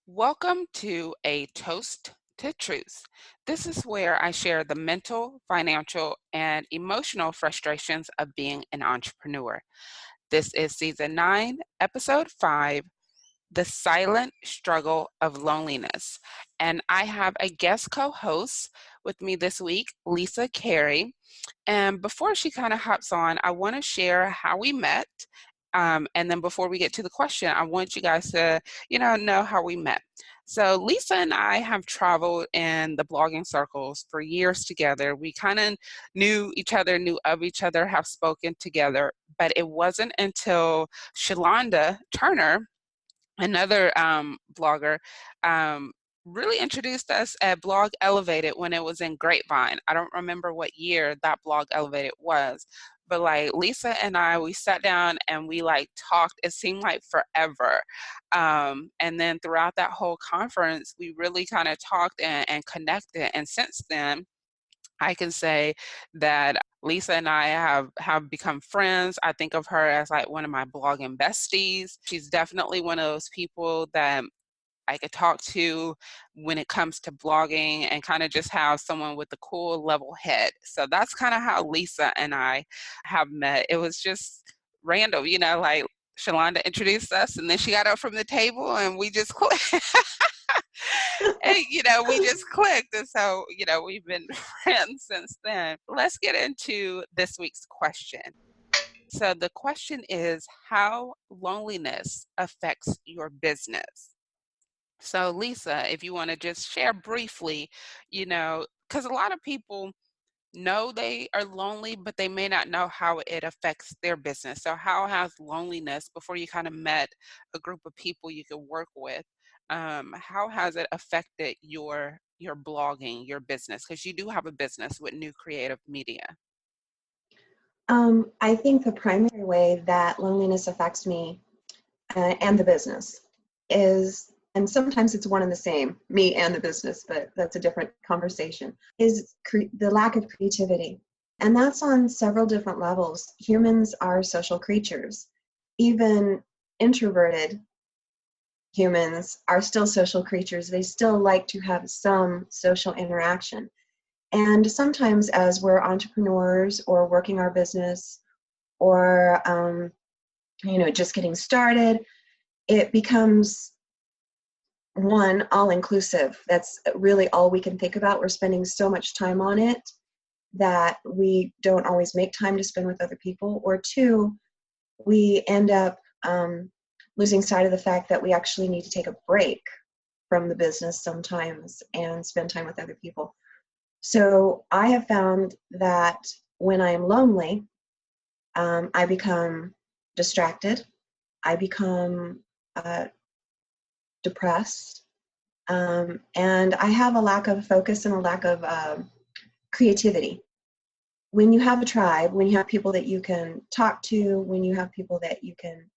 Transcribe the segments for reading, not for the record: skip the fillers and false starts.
Welcome to A Toast to Truth. This is where I share the mental, financial, and emotional frustrations of being an entrepreneur. This is season 9, episode 5, The Silent Struggle of Loneliness. And I have a guest co host with me this week, Lisa Carey. And before she kind of hops on, I want to share how we met. And then before we get to the question, I want you guys to, know how we met. So Lisa and I have traveled in the blogging circles for years together. We kind of knew each other, knew of each other, have spoken together. But it wasn't until Shalonda Turner, another blogger, um, really introduced us at Blog Elevated when it was in Grapevine. I don't remember what year that Blog Elevated was, but like Lisa and I, we sat down and we like talked. It seemed like forever. And then throughout that whole conference, we really kind of talked and connected. And since then, I can say that Lisa and I have become friends. I think of her as like one of my blogging besties. She's definitely one of those people that I could talk to when it comes to blogging and kind of just have someone with a cool level head. So that's kind of how Lisa and I have met. It was just random, like Shalonda introduced us and then she got up from the table and we just clicked. And, we just clicked. And so, we've been friends since then. Let's get into this week's question. So the question is how loneliness affects your business. So, Lisa, if you want to just share briefly, because a lot of people know they are lonely, but they may not know how it affects their business. So, how has loneliness, before you kind of met a group of people you could work with, how has it affected your blogging, your business? Because you do have a business with New Creative Media. I think the primary way that loneliness affects me and the business is, and sometimes it's one and the same, me and the business, but that's a different conversation, is the lack of creativity. And that's on several different levels. Humans are social creatures. Even introverted humans are still social creatures. They still like to have some social interaction. And sometimes as we're entrepreneurs or working our business or, just getting started, it becomes one, all-inclusive. That's really all we can think about. We're spending so much time on it that we don't always make time to spend with other people. Or two, we end up losing sight of the fact that we actually need to take a break from the business sometimes and spend time with other people. So I have found that when I'm lonely, I become distracted. I become depressed. And I have a lack of focus and a lack of creativity. When you have a tribe, when you have people that you can talk to, when you have people that you can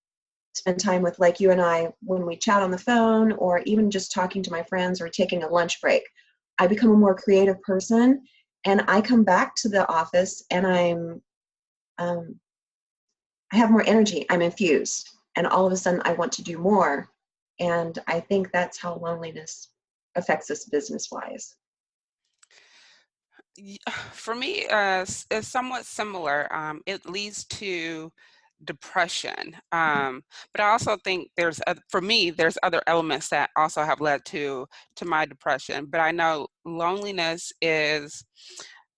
spend time with, like you and I, when we chat on the phone, or even just talking to my friends or taking a lunch break, I become a more creative person, and I come back to the office and I have more energy. I'm infused, and all of a sudden I want to do more. And I think that's how loneliness affects us business-wise. For me, it's somewhat similar. It leads to depression. But I also think for me, there's other elements that also have led to my depression. But I know loneliness is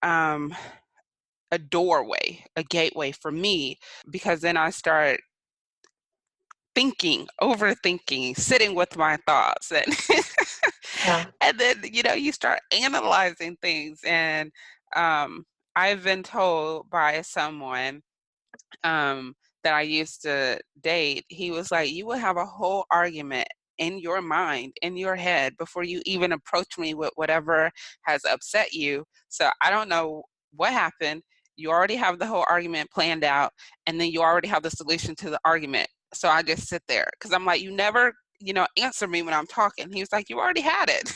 um, a doorway, a gateway for me, because then I start thinking, overthinking, sitting with my thoughts, and Yeah. and then you start analyzing things. And I've been told by someone that I used to date, he was like, "You will have a whole argument in your mind, in your head, before you even approach me with whatever has upset you. So I don't know what happened. You already have the whole argument planned out, and then you already have the solution to the argument. So I just sit there because I'm like, you never, answer me when I'm talking." He was like, "You already had it."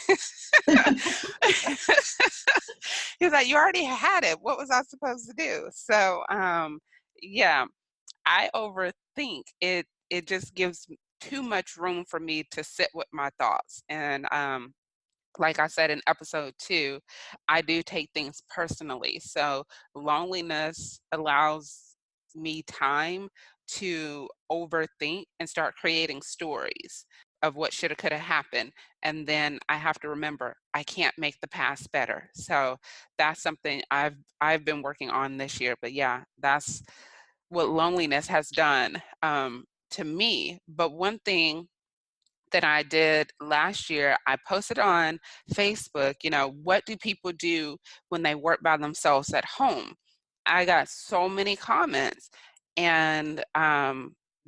He was like, "You already had it. What was I supposed to do?" So, yeah, I overthink. It just gives too much room for me to sit with my thoughts. And like I said in episode 2, I do take things personally. So loneliness allows me time to overthink and start creating stories of what shoulda, coulda happened. And then I have to remember I can't make the past better. So that's something I've been working on this year. But yeah, that's what loneliness has done to me. But one thing that I did last year, I posted on Facebook, what do people do when they work by themselves at home? I got so many comments. And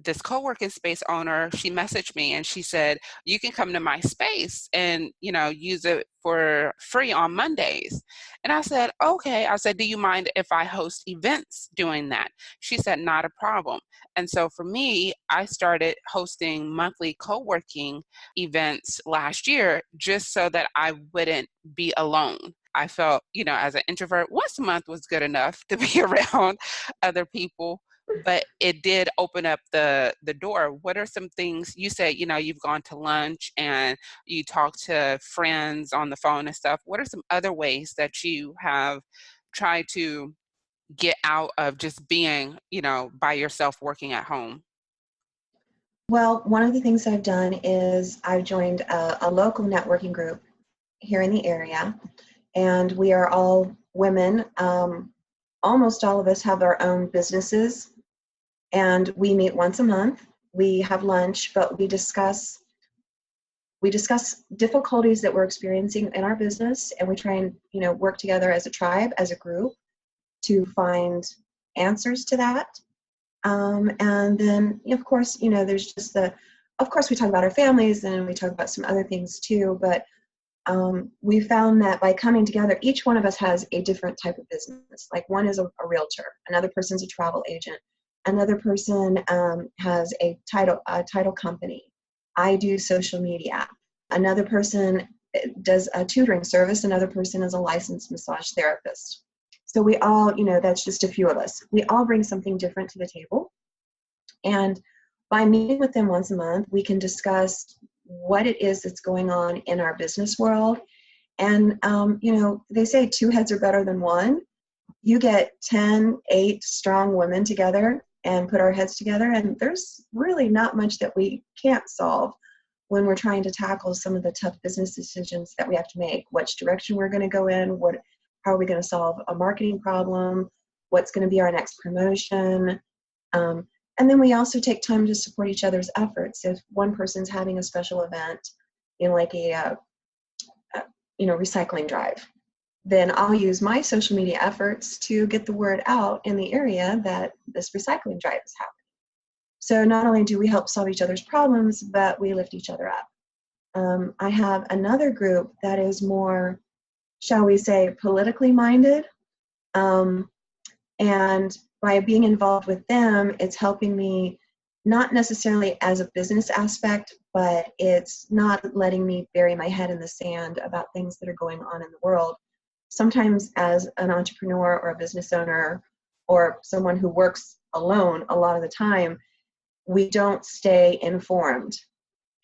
this co-working space owner, she messaged me and she said, you can come to my space and, use it for free on Mondays. And I said, okay. I said, do you mind if I host events doing that? She said, not a problem. And so for me, I started hosting monthly co-working events last year just so that I wouldn't be alone. I felt, as an introvert, once a month was good enough to be around other people, but it did open up the door. What are some things you said, you've gone to lunch and you talk to friends on the phone and stuff. What are some other ways that you have tried to get out of just being, by yourself working at home? Well, one of the things I've done is I've joined a local networking group here in the area, and we are all women. Almost all of us have our own businesses, and we meet once a month. We have lunch, but we discuss difficulties that we're experiencing in our business, and we try and work together as a tribe, as a group, to find answers to that. And then, of course, there's just of course, we talk about our families and we talk about some other things too, but we found that by coming together, each one of us has a different type of business. Like one is a realtor, another person's a travel agent, another person has a title company. I do social media. Another person does a tutoring service. Another person is a licensed massage therapist. So we all, that's just a few of us. We all bring something different to the table. And by meeting with them once a month, we can discuss what it is that's going on in our business world. And, they say two heads are better than one. You get 10, 8 strong women together and put our heads together, and there's really not much that we can't solve when we're trying to tackle some of the tough business decisions that we have to make. Which direction we're going to go in, how are we going to solve a marketing problem, what's going to be our next promotion. And then we also take time to support each other's efforts. If one person's having a special event, like a recycling drive, then I'll use my social media efforts to get the word out in the area that this recycling drive is happening. So not only do we help solve each other's problems, but we lift each other up. I have another group that is more, shall we say, politically minded. And by being involved with them, it's helping me not necessarily as a business aspect, but it's not letting me bury my head in the sand about things that are going on in the world. Sometimes as an entrepreneur or a business owner or someone who works alone, a lot of the time, we don't stay informed.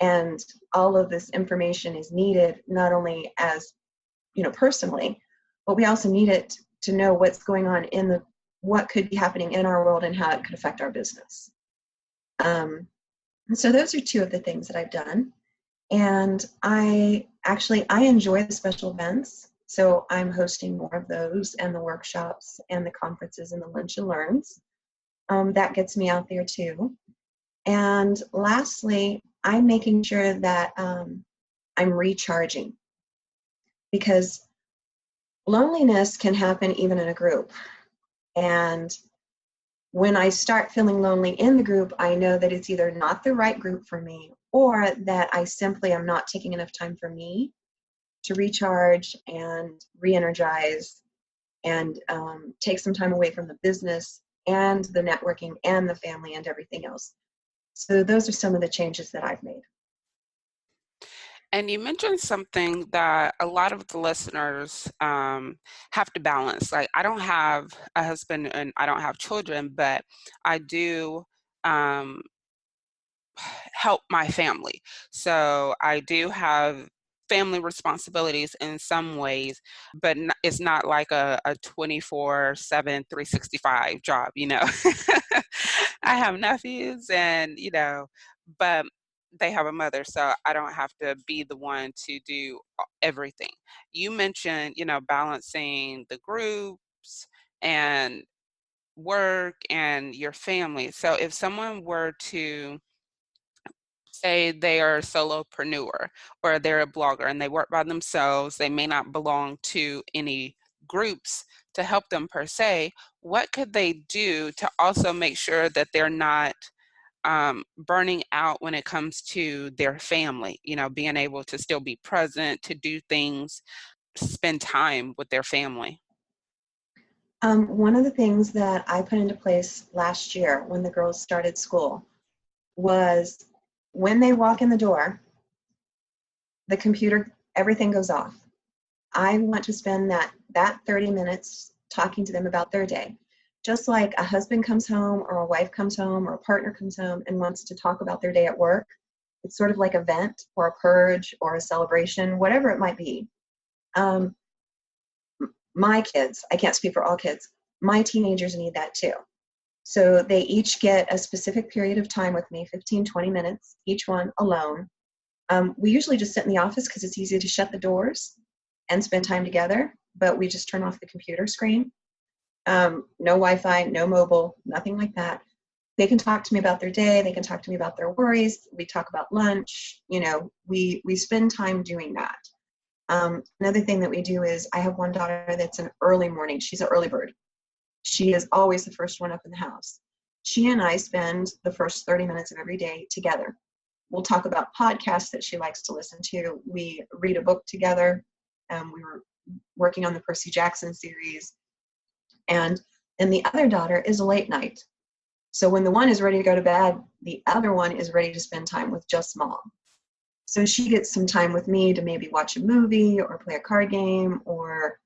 And all of this information is needed not only as, personally, but we also need it to know what's going on what could be happening in our world and how it could affect our business. And so those are two of the things that I've done. And I enjoy the special events. So I'm hosting more of those and the workshops and the conferences and the lunch and learns. That gets me out there too. And lastly, I'm making sure that I'm recharging, because loneliness can happen even in a group. And when I start feeling lonely in the group, I know that it's either not the right group for me, or that I simply am not taking enough time for me to recharge and re-energize and take some time away from the business and the networking and the family and everything else. So those are some of the changes that I've made. And you mentioned something that a lot of the listeners have to balance. Like, I don't have a husband and I don't have children, but I do help my family. So I do have family responsibilities in some ways, but it's not like a 24/7, 365 job, you know. I have nephews and, but they have a mother, so I don't have to be the one to do everything. You mentioned, balancing the groups and work and your family. So if someone were to say they are a solopreneur or they're a blogger and they work by themselves, they may not belong to any groups to help them per se, what could they do to also make sure that they're not burning out when it comes to their family, being able to still be present, to do things, spend time with their family? One of the things that I put into place last year when the girls started school was when they walk in the door, the computer, everything goes off. I want to spend that 30 minutes talking to them about their day. Just like a husband comes home or a wife comes home or a partner comes home and wants to talk about their day at work, it's sort of like a vent or a purge or a celebration, whatever it might be. Um, my kids, I can't speak for all kids, my teenagers need that too. So they each get a specific period of time with me, 15, 20 minutes, each one alone. We usually just sit in the office because it's easy to shut the doors and spend time together, but we just turn off the computer screen. No Wi-Fi, no mobile, nothing like that. They can talk to me about their day. They can talk to me about their worries. We talk about lunch. We spend time doing that. Another thing that we do is I have one daughter that's an early morning. She's an early bird. She is always the first one up in the house. She and I spend the first 30 minutes of every day together. We'll talk about podcasts that she likes to listen to. We read a book together. We were working on the Percy Jackson series. And then the other daughter is a late night. So when the one is ready to go to bed, the other one is ready to spend time with just mom. So she gets some time with me to maybe watch a movie or play a card game or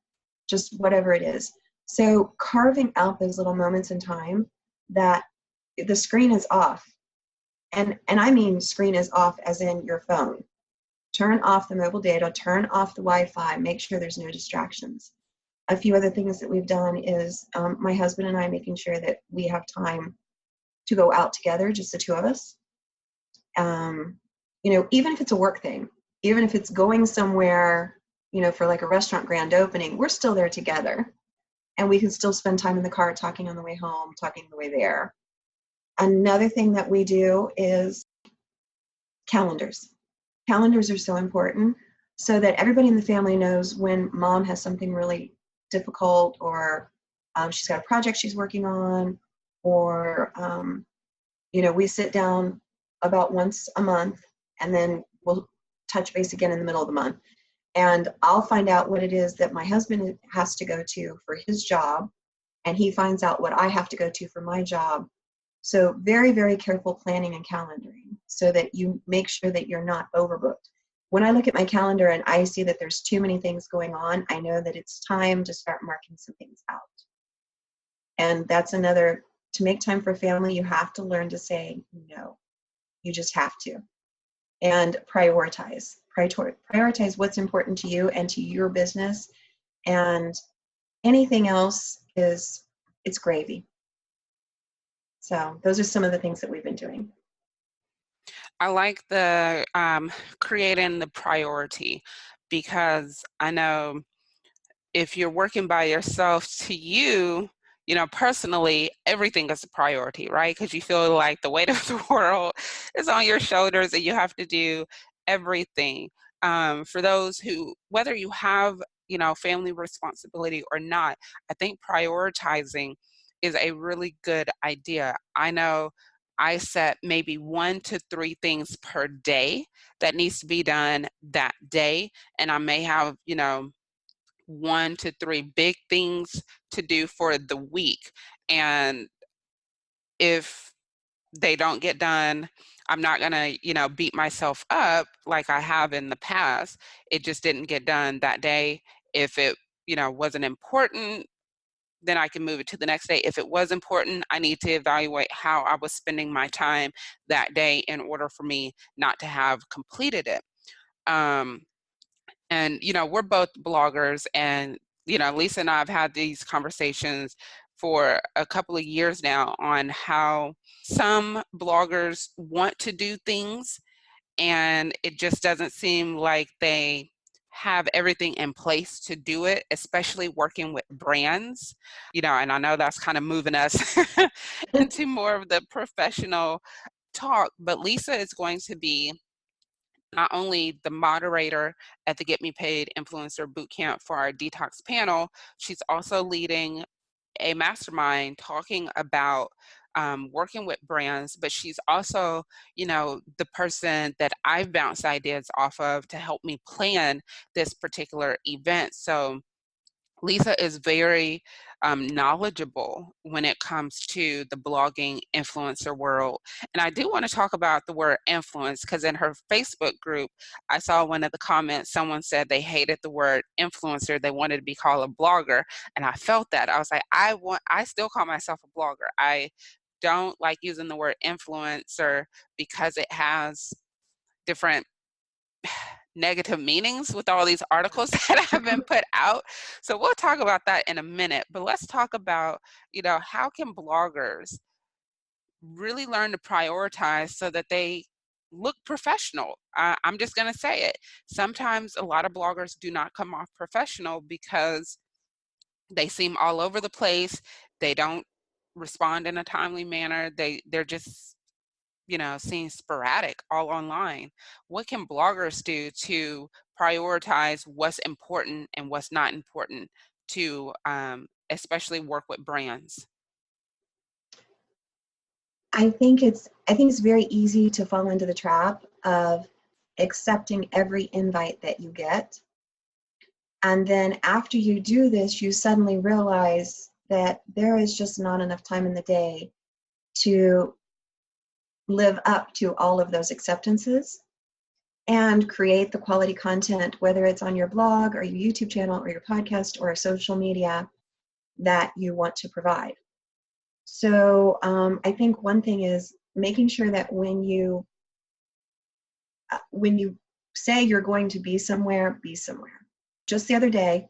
just whatever it is. So carving out those little moments in time that the screen is off. And I mean screen is off as in your phone. Turn off the mobile data, turn off the Wi-Fi, make sure there's no distractions. A few other things that we've done is my husband and I making sure that we have time to go out together, just the two of us. Even if it's a work thing, even if it's going somewhere, for like a restaurant grand opening, we're still there together. And we can still spend time in the car talking on the way home, talking on the way there. Another thing that we do is calendars. Calendars are so important so that everybody in the family knows when mom has something really difficult or she's got a project she's working on or, we sit down about once a month and then we'll touch base again in the middle of the month. And I'll find out what it is that my husband has to go to for his job, and he finds out what I have to go to for my job. So very, very careful planning and calendaring so that you make sure that you're not overbooked. When I look at my calendar and I see that there's too many things going on, I know that it's time to start marking some things out. And that's another, to make time for family, you have to learn to say no. You just have to. And prioritize. Prioritize what's important to you and to your business. And anything else it's gravy. So those are some of the things that we've been doing. I like the creating the priority because I know if you're working by yourself, to you, personally, everything is a priority, right? Because you feel like the weight of the world is on your shoulders and you have to do everything. For those who, whether you have, family responsibility or not, I think prioritizing is a really good idea. I know I set maybe 1 to 3 things per day that needs to be done that day. And I may have, 1 to 3 big things to do for the week. And if they don't get done, I'm not going to, beat myself up like I have in the past. It just didn't get done that day. If it, wasn't important, then I can move it to the next day. If it was important, I need to evaluate how I was spending my time that day in order for me not to have completed it. Um, and, we're both bloggers, and, Lisa and I have had these conversations for a couple of years now on how some bloggers want to do things and it just doesn't seem like they have everything in place to do it, especially working with brands. And I know that's kind of moving us into more of the professional talk, but Lisa is going to be not only the moderator at the Get Me Paid Influencer Bootcamp for our detox panel, she's also leading a mastermind talking about working with brands, but she's also, the person that I've bounced ideas off of to help me plan this particular event. So Lisa is very knowledgeable when it comes to the blogging influencer world. And I do want to talk about the word influence because in her Facebook group, I saw one of the comments, someone said they hated the word influencer. They wanted to be called a blogger. And I felt that. I was like, I still call myself a blogger. I don't like using the word influencer because it has different negative meanings with all these articles that have been put out. So we'll talk about that in a minute, but let's talk about, how can bloggers really learn to prioritize so that they look professional? I'm just going to say it. Sometimes a lot of bloggers do not come off professional because they seem all over the place. They don't respond in a timely manner. They're just seems sporadic all online. What can bloggers do to prioritize what's important and what's not important to especially work with brands? I think it's very easy to fall into the trap of accepting every invite that you get. And then after you do this, you suddenly realize that there is just not enough time in the day to live up to all of those acceptances and create the quality content, whether it's on your blog or your YouTube channel or your podcast or social media that you want to provide. So I think one thing is making sure that when you say you're going to be somewhere, be somewhere. Just the other day,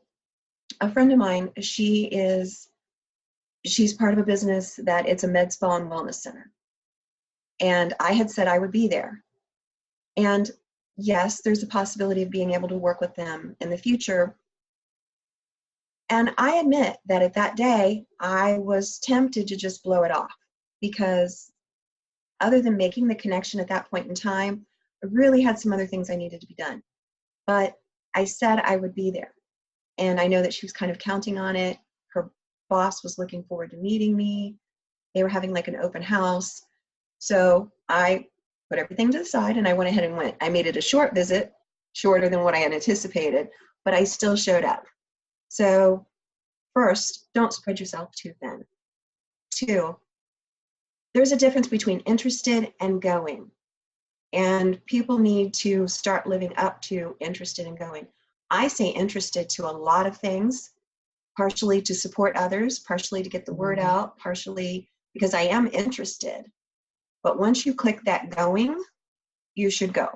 a friend of mine, she's part of a business that it's a med spa and wellness center. And I had said I would be there. And yes, there's a possibility of being able to work with them in the future. And I admit that at that day, I was tempted to just blow it off because other than making the connection at that point in time, I really had some other things I needed to be done. But I said I would be there. And I know that she was kind of counting on it. Her boss was looking forward to meeting me. They were having like an open house. So I put everything to the side and I went ahead and went. I made it a short visit, shorter than what I had anticipated, but I still showed up. So first, don't spread yourself too thin. Two, there's a difference between interested and going. And people need to start living up to interested and going. I say interested to a lot of things, partially to support others, partially to get the word out, partially because I am interested. But once you click that going, you should go.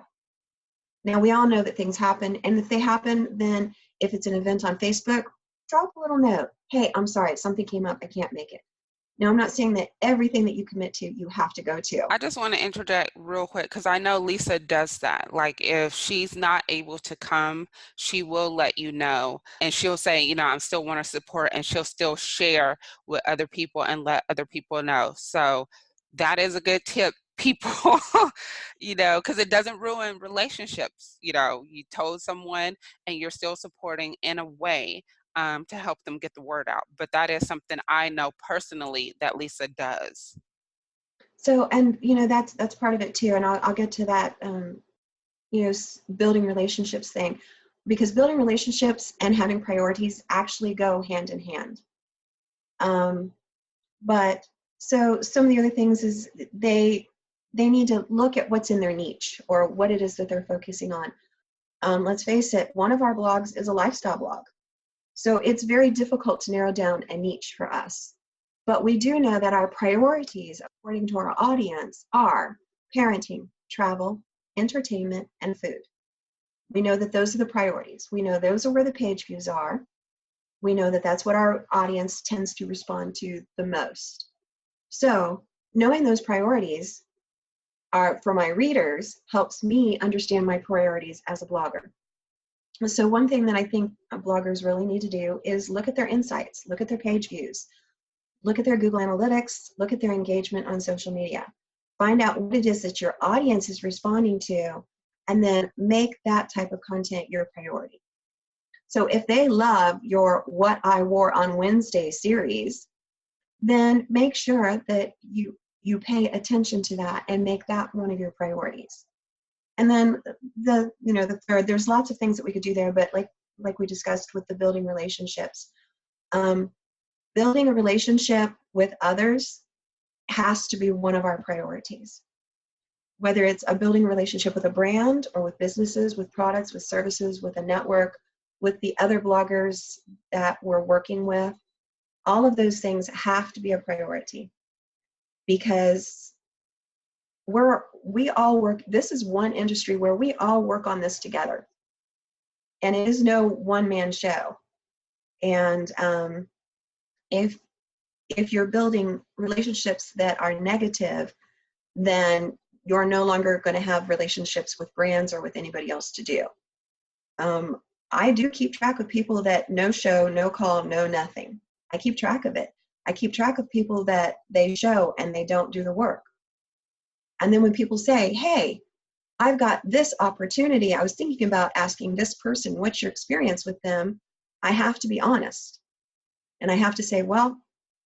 Now, we all know that things happen. And if they happen, then if it's an event on Facebook, drop a little note. Hey, I'm sorry, something came up. I can't make it. Now, I'm not saying that everything that you commit to, you have to go to. I just want to interject real quick because I know Lisa does that. Like if she's not able to come, she will let you know and she'll say, I still want to support, and she'll still share with other people and let other people know. So that is a good tip, people, because it doesn't ruin relationships. You told someone and you're still supporting in a way to help them get the word out. But that is something I know personally that Lisa does. So, and that's part of it too. And I'll get to that, building relationships thing, because building relationships and having priorities actually go hand in hand. But so some of the other things is they need to look at what's in their niche or what it is that they're focusing on. Let's face it, one of our blogs is a lifestyle blog. So it's very difficult to narrow down a niche for us. But we do know that our priorities, according to our audience, are parenting, travel, entertainment, and food. We know that those are the priorities. We know those are where the page views are. We know that that's what our audience tends to respond to the most. So knowing those priorities are for my readers helps me understand my priorities as a blogger. So one thing that I think bloggers really need to do is look at their insights, look at their page views, look at their Google Analytics, look at their engagement on social media. Find out what it is that your audience is responding to, and then make that type of content your priority. So if they love your What I Wore on Wednesday series, then make sure that you pay attention to that and make that one of your priorities. And then the third, there's lots of things that we could do there, but like we discussed with the building relationships, building a relationship with others has to be one of our priorities. Whether it's a building relationship with a brand or with businesses, with products, with services, with a network, with the other bloggers that we're working with, all of those things have to be a priority, because we all work, this is one industry where we all work on this together. And it is no one-man show. And if you're building relationships that are negative, then you're no longer going to have relationships with brands or with anybody else to do. I do keep track of people that no show, no call, no nothing. I keep track of it. I keep track of people that they show and they don't do the work. And then when people say, hey, I've got this opportunity, I was thinking about asking this person, what's your experience with them? I have to be honest. And I have to say, well,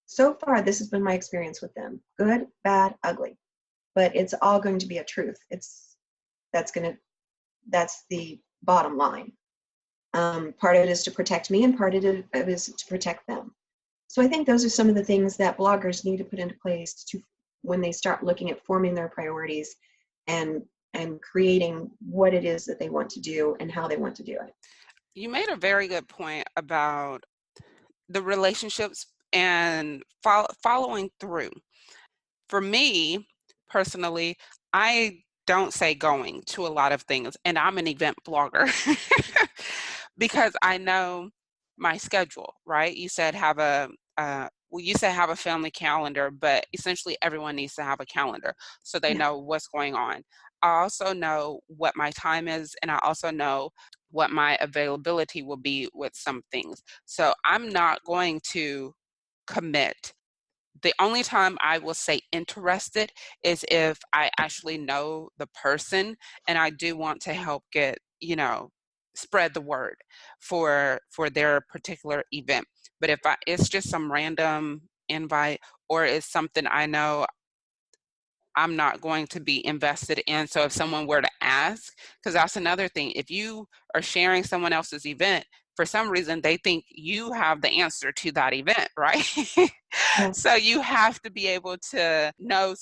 so far this has been my experience with them. Good, bad, ugly. But it's all going to be a truth. That's the bottom line. Part of it is to protect me, and part of it is to protect them. So I think those are some of the things that bloggers need to put into place to, when they start looking at forming their priorities and creating what it is that they want to do and how they want to do it. You made a very good point about the relationships and following through. For me personally, I don't say going to a lot of things, and I'm an event blogger because I know my schedule, right? You said have a you said have a family calendar, but essentially everyone needs to have a calendar so they Yeah, know what's going on. I also know what my time is, and I also know what my availability will be with some things. So I'm not going to commit. The only time I will say interested is if I actually know the person and I do want to help get, spread the word for their particular event. But if it's just some random invite, or it's something I know I'm not going to be invested in. So if someone were to ask, because that's another thing, if you are sharing someone else's event, for some reason they think you have the answer to that event, right? yeah, So you have to be able to know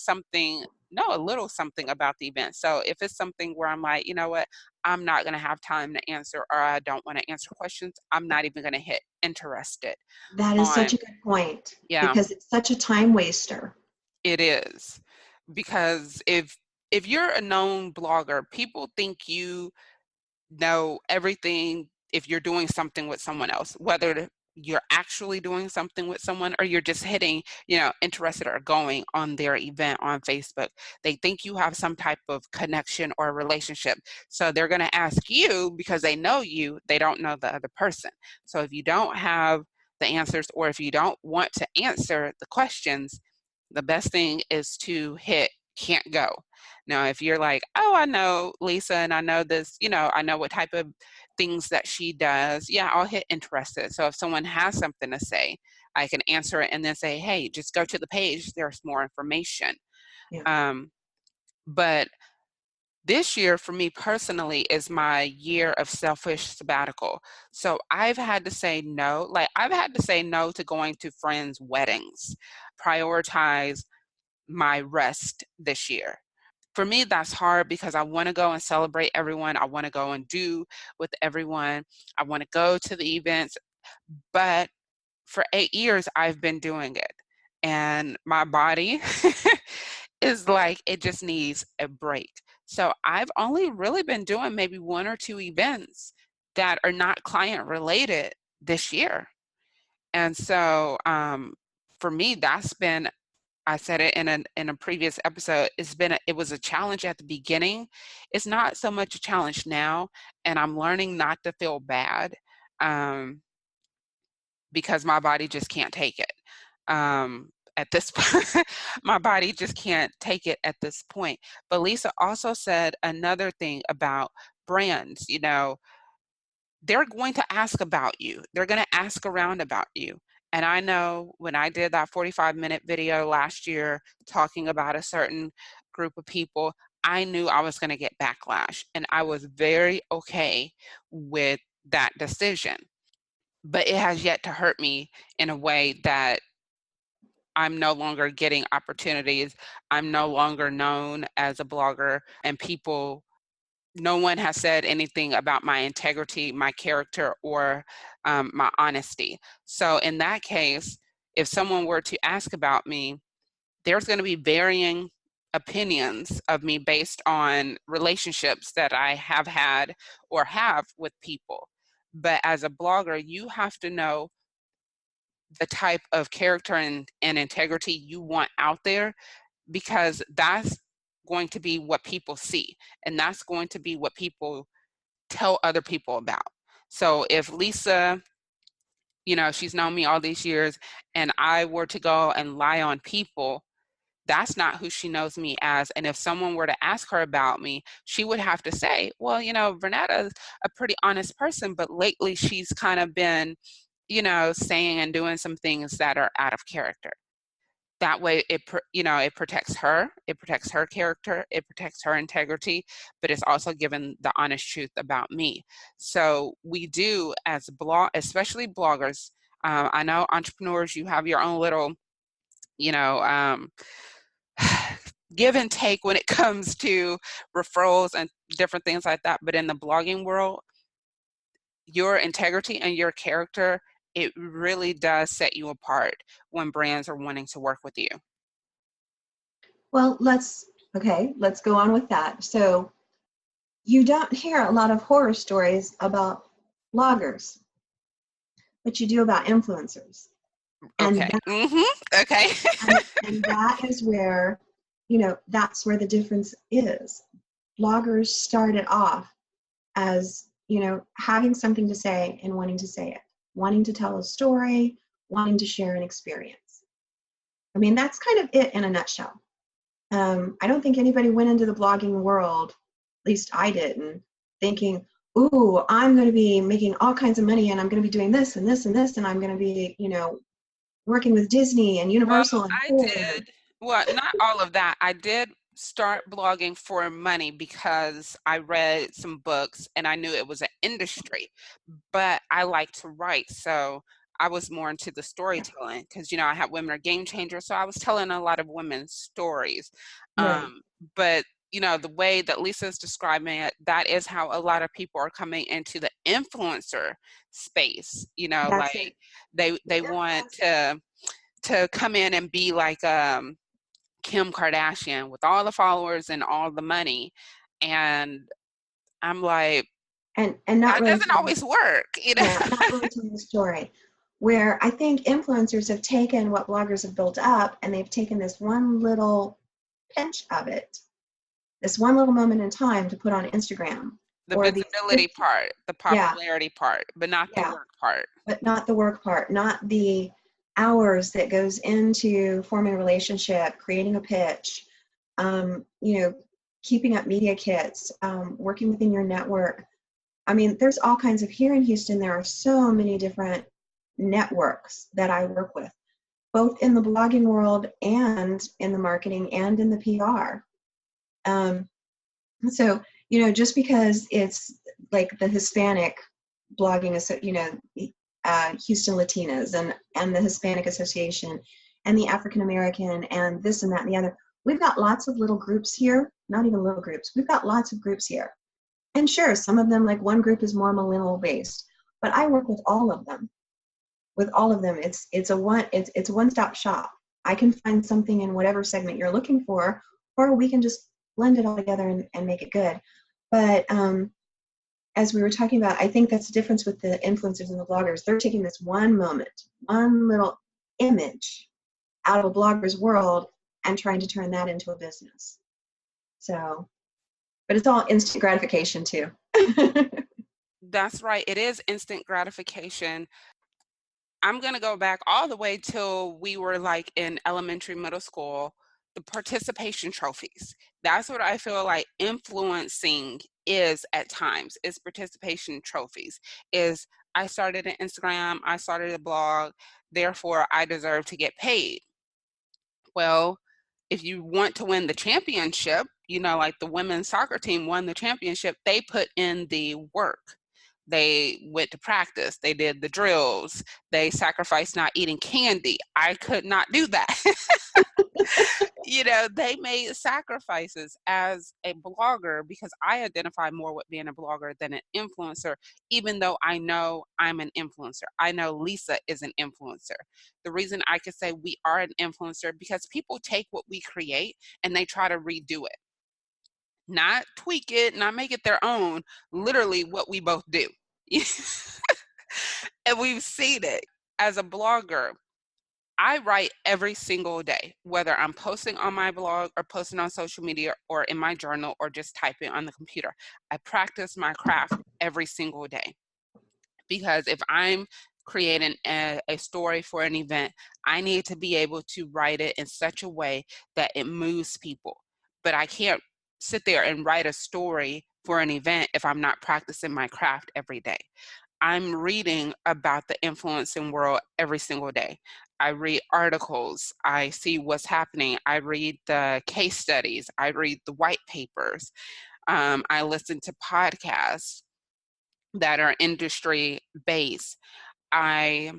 a little something about the event. So if it's something where I'm like, you know what, I'm not going to have time to answer, or I don't want to answer questions, I'm not even going to hit interested that is such on, a good point, yeah, because it's such a time waster. it is. Because if you're a known blogger, people think you know everything if you're doing something with someone else, whether you're actually doing something with someone or you're just hitting, interested or going on their event on Facebook. They think you have some type of connection or relationship. So they're going to ask you because they know you, they don't know the other person. So if you don't have the answers, or if you don't want to answer the questions, the best thing is to hit can't go. Now, if you're like, oh, I know Lisa and I know this, I know what type of things that she does, yeah, I'll hit interested. So if someone has something to say, I can answer it and then say, hey, just go to the page. There's more information. Yeah, Um, but this year for me personally is my year of selfish sabbatical. So I've had to say no. Like I've had to say no to going to friends' weddings, prioritize my rest this year. For me, that's hard because I want to go and celebrate everyone. I want to go and do with everyone. I want to go to the events. But for 8 years, I've been doing it. And my body is like, it just needs a break. So I've only really been doing maybe one or two events that are not client related this year. And so for me, that's been, I said it in a previous episode, it was a challenge at the beginning. It's not so much a challenge now, and I'm learning not to feel bad. Um, because my body just can't take it. At this point, my body just can't take it at this point. But Lisa also said another thing about brands, they're going to ask about you. They're going to ask around about you. And I know when I did that 45-minute video last year talking about a certain group of people, I knew I was going to get backlash. And I was very okay with that decision, but it has yet to hurt me in a way that I'm no longer getting opportunities. I'm no longer known as a blogger, and no one has said anything about my integrity, my character, or my honesty. So, in that case, if someone were to ask about me, there's going to be varying opinions of me based on relationships that I have had or have with people. But as a blogger, you have to know the type of character and integrity you want out there, because that's going to be what people see, and that's going to be what people tell other people about. So if Lisa, she's known me all these years, and I were to go and lie on people, that's not who she knows me as. And if someone were to ask her about me, she would have to say, well, Vernetta's a pretty honest person, but lately she's kind of been, saying and doing some things that are out of character. That way it protects her, it protects her character, it protects her integrity, but it's also given the honest truth about me. So we do, as especially bloggers, I know entrepreneurs, you have your own little, you know, give and take when it comes to referrals and different things like that. But in the blogging world, your integrity and your character, it really does set you apart when brands are wanting to work with you. Well, let's go on with that. So you don't hear a lot of horror stories about bloggers, but you do about influencers. Okay. And that, Okay. and that is where, that's where the difference is. Bloggers started off as, having something to say and wanting to say it, wanting to tell a story, wanting to share an experience. I mean, that's kind of it in a nutshell. I don't think anybody went into the blogging world, at least I didn't, thinking, ooh, I'm going to be making all kinds of money and I'm going to be doing this and this and this and I'm going to be, working with Disney and Well, Universal and I Ford. did. Well, not all of that. I did start blogging for money because I read some books and I knew it was an industry, but I like to write. So I was more into the storytelling because, I had Women Are Game Changers. So I was telling a lot of women's stories. Right. But, the way that Lisa's describing it, that is how a lot of people are coming into the influencer space. That's Like it. The they want influencer. to come in and be like Kim Kardashian with all the followers and all the money. And I'm like, And not that really doesn't telling, always work, yeah, not really telling the story. Where I think influencers have taken what bloggers have built up and they've taken this one little pinch of it, this one little moment in time to put on Instagram The or these visibility 50, part, the yeah, popularity part, but not the yeah, work part. but not the work part, not the hours that goes into forming a relationship, creating a pitch, um, you know, keeping up media kits, working within your network. I mean, there's all kinds of, here in Houston, there are so many different networks that I work with, both in the blogging world and in the marketing and in the PR. Um, so, just because it's like the Hispanic blogging, Houston Latinas and the Hispanic Association and the African American and this and that and the other, we've got lots of little groups here, not even little groups, we've got lots of groups here. And sure, some of them, like one group is more millennial based, but I work with all of them. with all of them, it's one-stop shop. I can find something in whatever segment you're looking for, or we can just blend it all together and make it good. But as we were talking about, I think that's the difference with the influencers and the bloggers. They're taking this one moment, one little image out of a blogger's world and trying to turn that into a business. So, but it's all instant gratification too. That's right. It is instant gratification. I'm going to go back all the way till we were like in elementary, middle school, the participation trophies. That's what I feel like influencing is at times, is participation trophies. Is I started an Instagram, I started a blog, therefore I deserve to get paid. Well, if you want to win the championship, like the women's soccer team won the championship, they put in the work. They went to practice, they did the drills, they sacrificed not eating candy. I could not do that. They made sacrifices as a blogger because I identify more with being a blogger than an influencer, even though I know I'm an influencer. I know Lisa is an influencer. The reason I could say we are an influencer because people take what we create and they try to redo it, not tweak it, not make it their own, literally what we both do. And we've seen it as a blogger. I write every single day, whether I'm posting on my blog or posting on social media or in my journal or just typing on the computer. I practice my craft every single day because if I'm creating a story for an event, I need to be able to write it in such a way that it moves people. But I can't sit there and write a story for an event if I'm not practicing my craft every day. I'm reading about the influencing world every single day. I read articles, I see what's happening, I read the case studies, I read the white papers, I listen to podcasts that are industry based. I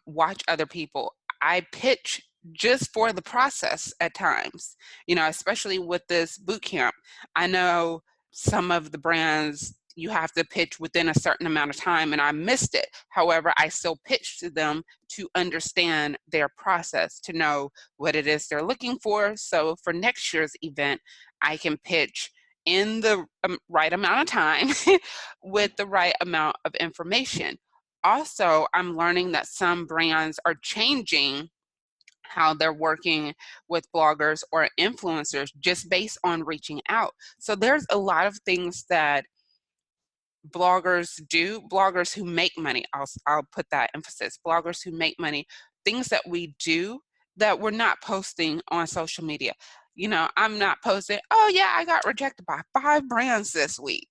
watch other people. I pitch just for the process at times, especially with this boot camp. I know some of the brands you have to pitch within a certain amount of time, and I missed it. However, I still pitch to them to understand their process, to know what it is they're looking for. So for next year's event, I can pitch in the right amount of time with the right amount of information. Also, I'm learning that some brands are changing how they're working with bloggers or influencers just based on reaching out. So there's a lot of things that bloggers do, bloggers who make money, I'll put that emphasis, bloggers who make money, things that we do that we're not posting on social media. I'm not posting, oh yeah, I got rejected by 5 brands this week,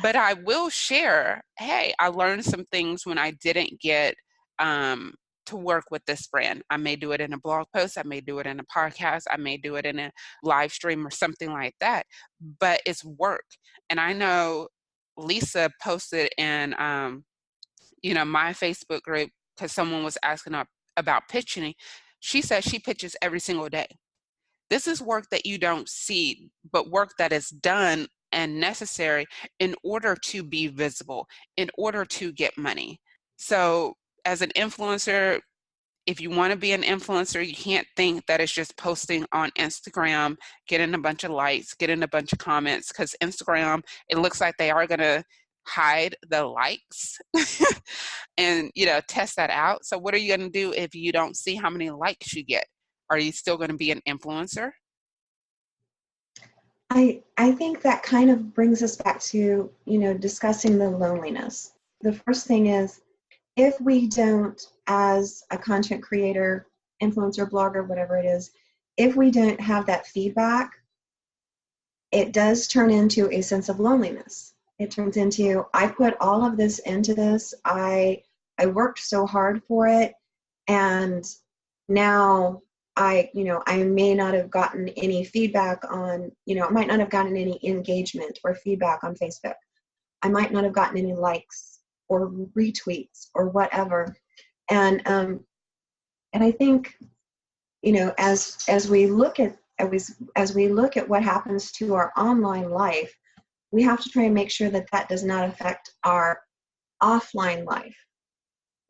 but I will share, hey, I learned some things when I didn't get to work with this brand. I may do it in a blog post, I may do it in a podcast, I may do it in a live stream or something like that, but it's work. And I know Lisa posted in, my Facebook group because someone was asking about pitching. She says she pitches every single day. This is work that you don't see, but work that is done and necessary in order to be visible, in order to get money. So, as an influencer, if you want to be an influencer, you can't think that it's just posting on Instagram, getting a bunch of likes, getting a bunch of comments, because Instagram, it looks like they are going to hide the likes and, test that out. So, what are you going to do if you don't see how many likes you get? Are you still going to be an influencer? I think that kind of brings us back to, discussing the loneliness. The first thing is, if we don't, as a content creator, influencer, blogger, whatever it is, if we don't have that feedback, it does turn into a sense of loneliness. It turns into, I put all of this into this. I worked so hard for it, and now I may not have gotten any feedback on, I might not have gotten any engagement or feedback on Facebook. I might not have gotten any likes or retweets or whatever. And I think, as we look at what happens to our online life, we have to try and make sure that that does not affect our offline life.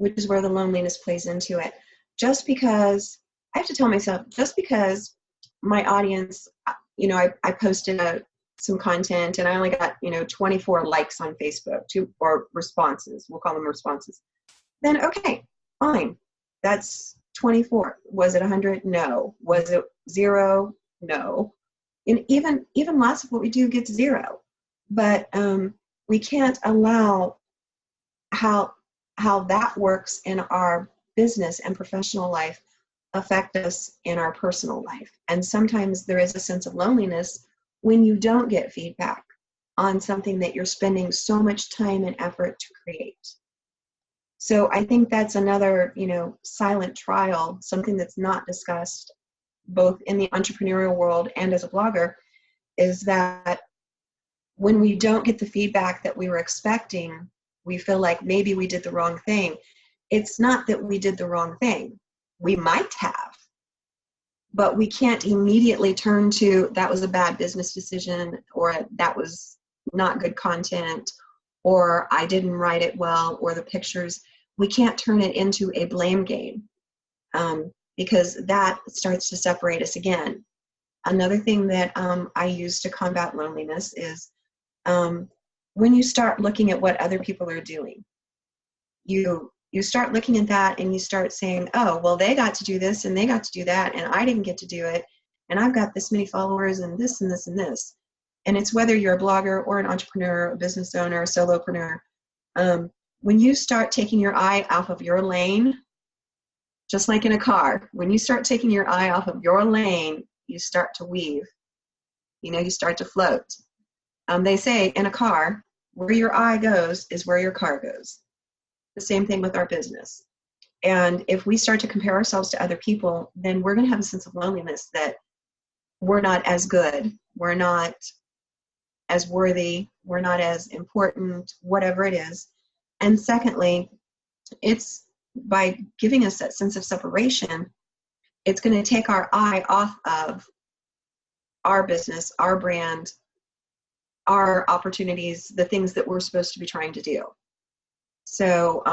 which is where the loneliness plays into it. Just because I have to tell myself, just because my audience, I posted some content and I only got, 24 likes on Facebook, or responses, we'll call them responses, then okay, fine. That's 24. Was it 100? No. Was it 0? No. And even lots of what we do gets 0. But we can't allow how that works in our business and professional life affect us in our personal life. And sometimes there is a sense of loneliness when you don't get feedback on something that you're spending so much time and effort to create. So I think that's another, silent trial, something that's not discussed both in the entrepreneurial world and as a blogger, is that when we don't get the feedback that we were expecting, we feel like maybe we did the wrong thing. It's not that we did the wrong thing. We might have, but we can't immediately turn to that was a bad business decision, or that was not good content, or I didn't write it well, or the pictures. We can't turn it into a blame game, because that starts to separate us again. Another thing that I use to combat loneliness is when you start looking at what other people are doing. You start looking at that and you start saying, oh, well, they got to do this and they got to do that and I didn't get to do it, and I've got this many followers and this and this and this. And it's whether you're a blogger or an entrepreneur, a business owner, a solopreneur. When you start taking your eye off of your lane, just like in a car, when you start taking your eye off of your lane, you start to weave. You start to float. They say in a car, where your eye goes is where your car goes. The same thing with our business. And if we start to compare ourselves to other people, then we're going to have a sense of loneliness that we're not as good, we're not as worthy, we're not as important, whatever it is. And secondly, it's by giving us that sense of separation, it's going to take our eye off of our business, our brand, our opportunities, the things that we're supposed to be trying to do. So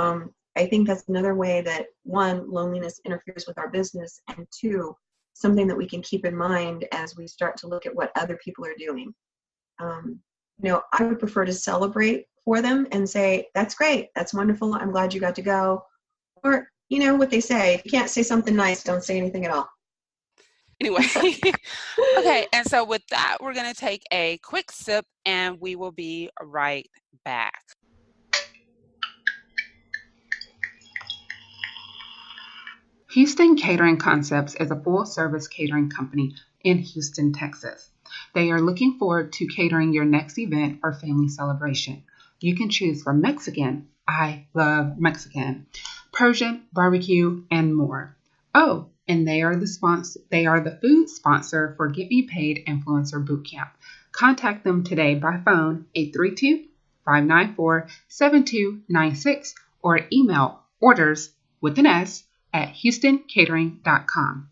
I think that's another way that, one, loneliness interferes with our business, and two, something that we can keep in mind as we start to look at what other people are doing. I would prefer to celebrate for them and say, that's great, that's wonderful, I'm glad you got to go. Or, what they say, if you can't say something nice, don't say anything at all. Anyway, okay, and so with that, we're going to take a quick sip and we will be right back. Houston Catering Concepts is a full-service catering company in Houston, Texas. They are looking forward to catering your next event or family celebration. You can choose from Mexican, I love Mexican, Persian, barbecue, and more. Oh, and they are the food sponsor for Get Me Paid Influencer Bootcamp. Contact them today by phone 832-594-7296 or email orders with an S at houstoncatering.com.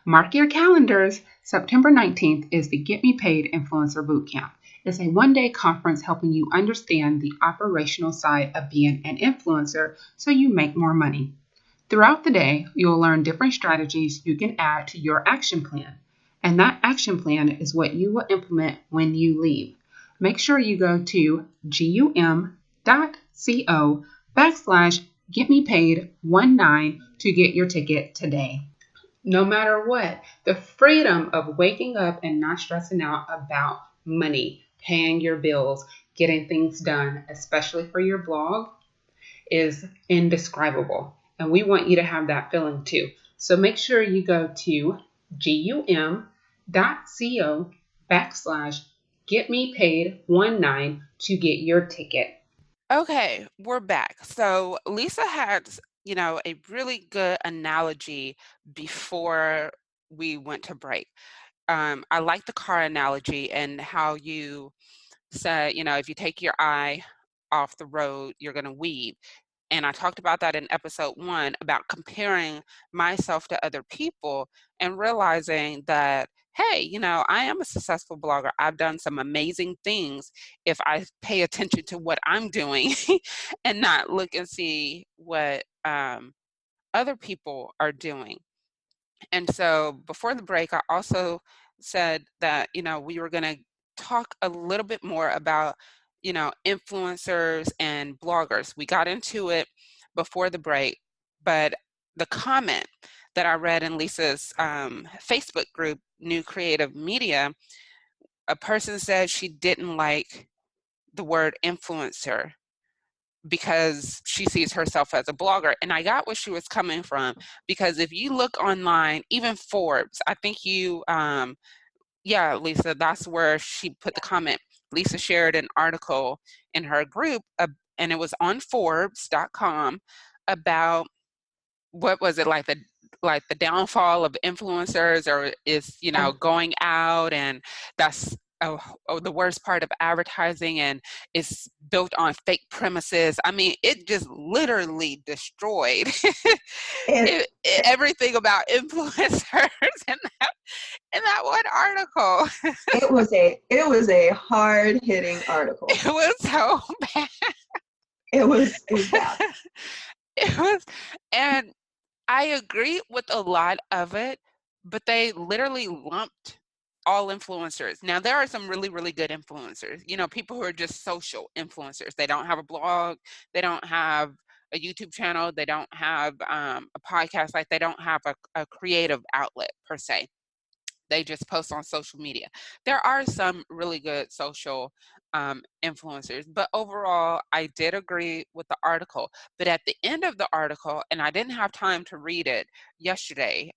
Mark your calendars. September 19th is the Get Me Paid Influencer Bootcamp. It's a one-day conference helping you understand the operational side of being an influencer so you make more money. Throughout the day, you'll learn different strategies you can add to your action plan. And that action plan is what you will implement when you leave. Make sure you go to gum.co/getmepaid19 to get your ticket today. No matter what, the freedom of waking up and not stressing out about money, paying your bills, getting things done, especially for your blog, is indescribable. And we want you to have that feeling too. So make sure you go to gum.co/getmepaid19 to get your ticket. Okay, we're back. So Lisa had, a really good analogy before we went to break. I like the car analogy and how you said, if you take your eye off the road, you're going to weave. And I talked about that in episode 1 about comparing myself to other people and realizing that, hey, I am a successful blogger. I've done some amazing things if I pay attention to what I'm doing and not look and see what other people are doing. And so before the break, I also said that, we were going to talk a little bit more about, influencers and bloggers. We got into it before the break, but the comment that I read in Lisa's Facebook group, New Creative Media, a person said she didn't like the word influencer because she sees herself as a blogger. And I got where she was coming from, because if you look online, even Forbes, I think yeah, Lisa, that's where she put the comment. Lisa shared an article in her group, and it was on Forbes.com about, what was it, like the downfall of influencers, or is Yeah. going out, and that's the worst part of advertising, and it's built on fake premises. I mean, it just literally destroyed It, it everything about influencers in that one article. it was a hard hitting It article. was so bad. It was bad. It was, and I agree with a lot of it, but they literally lumped all influencers. Now, there are some really, really good influencers, people who are just social influencers. They don't have a blog, they don't have a YouTube channel, they don't have a podcast, like they don't have a creative outlet per se. They just post on social media. There are some really good social influencers, but overall, I did agree with the article. But at the end of the article, and I didn't have time to read it yesterday,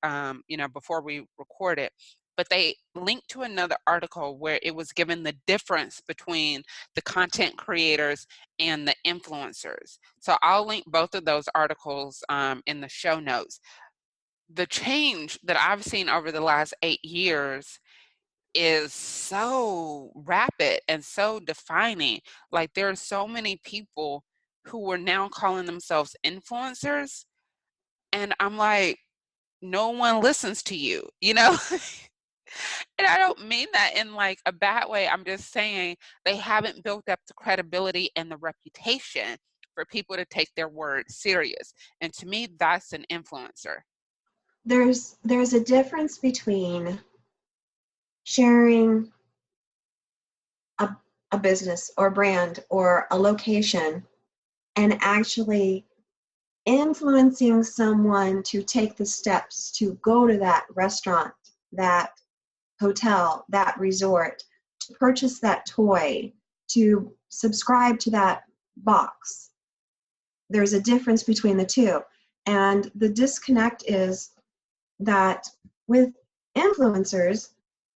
before we recorded, but they linked to another article where it was given the difference between the content creators and the influencers. So I'll link both of those articles in the show notes. The change that I've seen over the last 8 years is so rapid and so defining. Like, there are so many people who are now calling themselves influencers, and I'm like, no one listens to you, you know? And I don't mean that in like a bad way. I'm just saying they haven't built up the credibility and the reputation for people to take their word serious. And to me, that's an influencer. There's a difference between sharing a, a business or brand or a location and actually influencing someone to take the steps to go to that restaurant, that hotel, that resort, to purchase that toy, to subscribe to that box. There's a difference between the two. And the disconnect is that with influencers,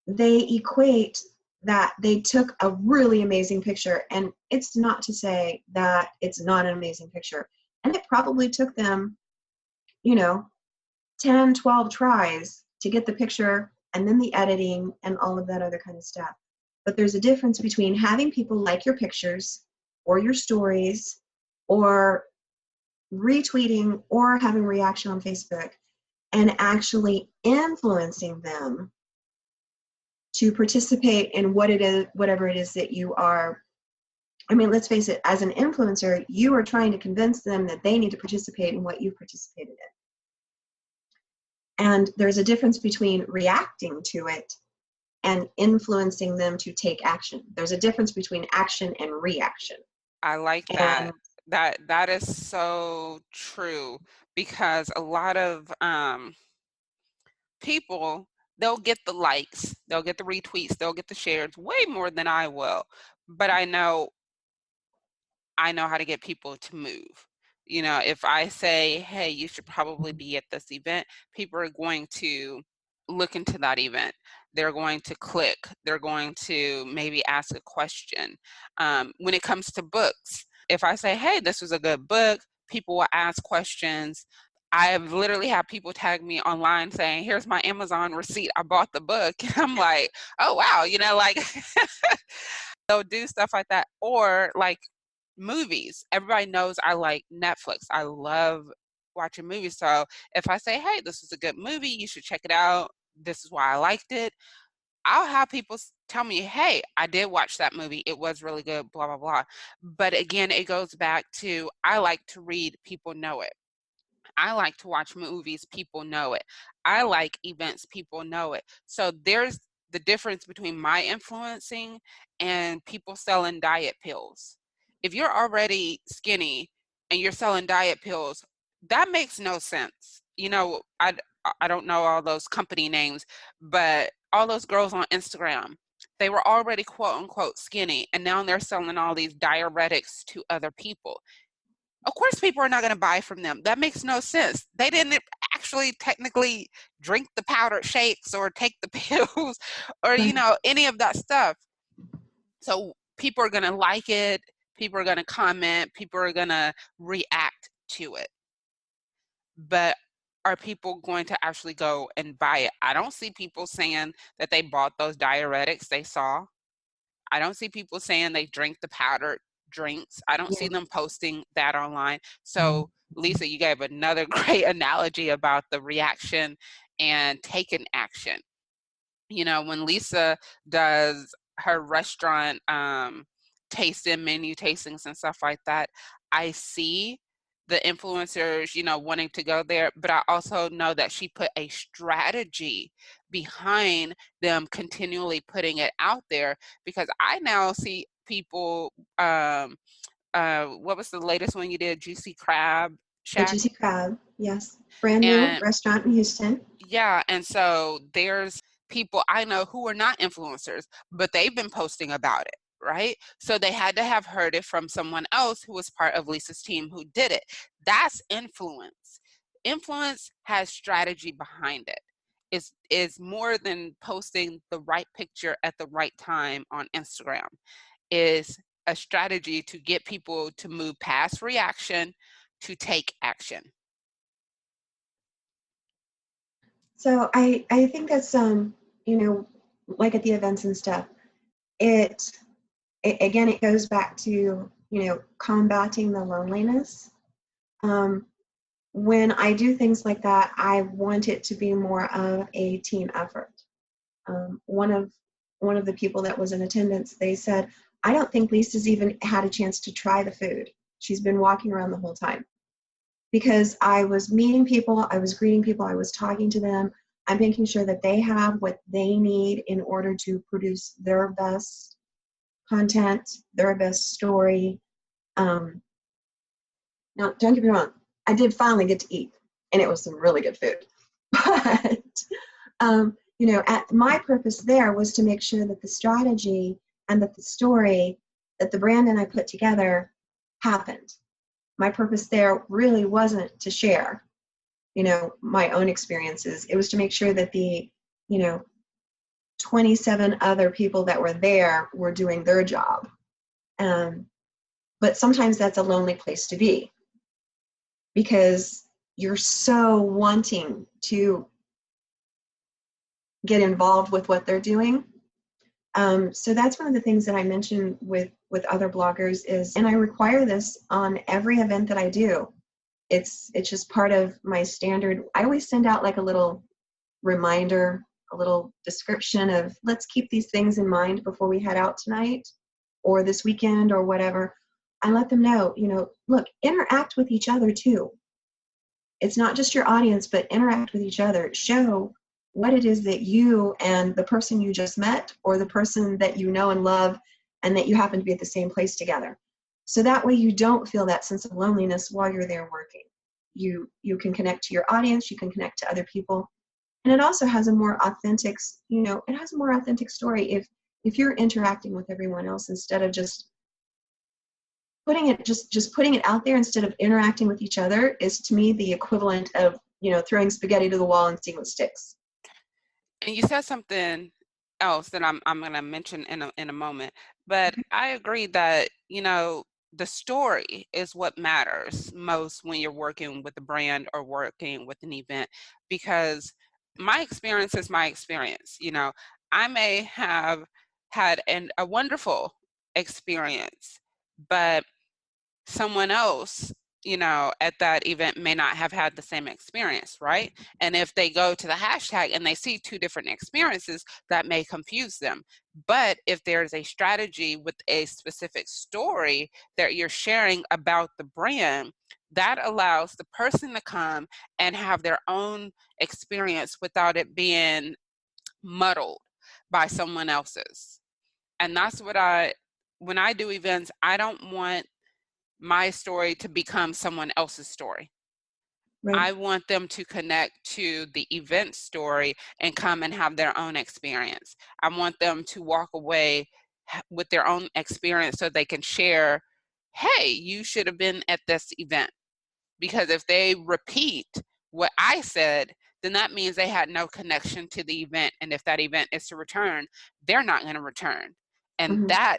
they equate that they took a really amazing picture. And it's not to say that it's not an amazing picture. And it probably took them, you know, 10, 12 tries to get the picture and then the editing and all of that other kind of stuff. But there's a difference between having people like your pictures or your stories or retweeting or having a reaction on Facebook and actually influencing them to participate in what it is, whatever it is that you are. I mean, let's face it, as an influencer, you are trying to convince them that they need to participate in what you've participated in. And there's a difference between reacting to it and influencing them to take action. There's a difference between action and reaction. I like And that. That is so true, because a lot of people, they'll get the likes, they'll get the retweets, they'll get the shares way more than I will. But I know how to get people to move. If I say, hey, you should probably be at this event, people are going to look into that event. They're going to click. They're going to maybe ask a question. When it comes to books, if I say, hey, this was a good book, people will ask questions. I have literally had people tag me online saying, here's my Amazon receipt. I bought the book. And I'm like, oh, wow. Like they'll do stuff like that. Or like movies. Everybody knows I like Netflix. I love watching movies. So if I say, hey, this is a good movie, you should check it out. This is why I liked it. I'll have people tell me, hey, I did watch that movie. It was really good, blah, blah, blah. But again, it goes back to I like to read, people know it. I like to watch movies, people know it. I like events, people know it. So there's the difference between my influencing and people selling diet pills. If you're already skinny and you're selling diet pills, that makes no sense. I don't know all those company names, but all those girls on Instagram, they were already quote unquote skinny, and now they're selling all these diuretics to other people. Of course, people are not going to buy from them. That makes no sense. They didn't actually technically drink the powdered shakes or take the pills or, Right. any of that stuff. So people are going to like it. People are going to comment. People are going to react to it. But are people going to actually go and buy it? I don't see people saying that they bought those diuretics they saw. I don't see people saying they drink the powdered drinks. I don't see Yeah. them posting that online. So, Lisa, you gave another great analogy about the reaction and taking action. When Lisa does her restaurant tasting, menu tastings and stuff like that, I see the influencers, wanting to go there, but I also know that she put a strategy behind them continually putting it out there, because I now see people, what was the latest one you did? Juicy Crab The Shack? Juicy Crab, yes. Brand new And restaurant in Houston. yeah, and so there's people I know who are not influencers, but they've been posting about it, right? So they had to have heard it from someone else who was part of Lisa's team who did it. That's influence. Influence has strategy behind it. Is more than posting the right picture at the right time on Instagram. Is a strategy to get people to move past reaction to take action. So I think that's you know, like at the events and stuff, it, it again it goes back to, combating the loneliness. Um, when I do things like that, I want it to be more of a team effort. One of the people that was in attendance, they said, I don't think Lisa's even had a chance to try the food. She's been walking around the whole time. Because I was meeting people, I was greeting people, I was talking to them. I'm making sure that they have what they need in order to produce their best content, their best story. Um, Now, don't get me wrong, I did finally get to eat, and it was some really good food. But, at my purpose there was to make sure that the strategy and that the story that the brand and I put together happened. My purpose there really wasn't to share, my own experiences. It was to make sure that the, you know, 27 other people that were there were doing their job. Um, but sometimes that's a lonely place to be because you're so wanting to get involved with what they're doing. So that's one of the things that I mentioned with other bloggers is, and I require this on every event that I do. It's just part of my standard. I always send out like a little reminder, a little description of let's keep these things in mind before we head out tonight or this weekend or whatever. I let them know, look, interact with each other too. It's not just your audience, but interact with each other. Show what it is that you and the person you just met or the person that you know and love and that you happen to be at the same place together. So that way you don't feel that sense of loneliness while you're there working. You can connect to your audience, you can connect to other people. And it also has a more authentic, it has a more authentic story if you're interacting with everyone else instead of just putting it out there instead of interacting with each other is to me the equivalent of throwing spaghetti to the wall and seeing what sticks. And you said something else that I'm going to mention in a moment, but Okay. I agree that, the story is what matters most when you're working with a brand or working with an event, because my experience is my experience. I may have had a wonderful experience, but someone else, at that event may not have had the same experience, right? And if they go to the hashtag and they see two different experiences, that may confuse them. But if there's a strategy with a specific story that you're sharing about the brand, that allows the person to come and have their own experience without it being muddled by someone else's. And that's when I do events, I don't want my story to become someone else's story. Right. I want them to connect to the event story and come and have their own experience. I want them to walk away with their own experience so they can share, hey, you should have been at this event. Because if they repeat what I said, then that means they had no connection to the event. And if that event is to return, they're not going to return. And Hmm. that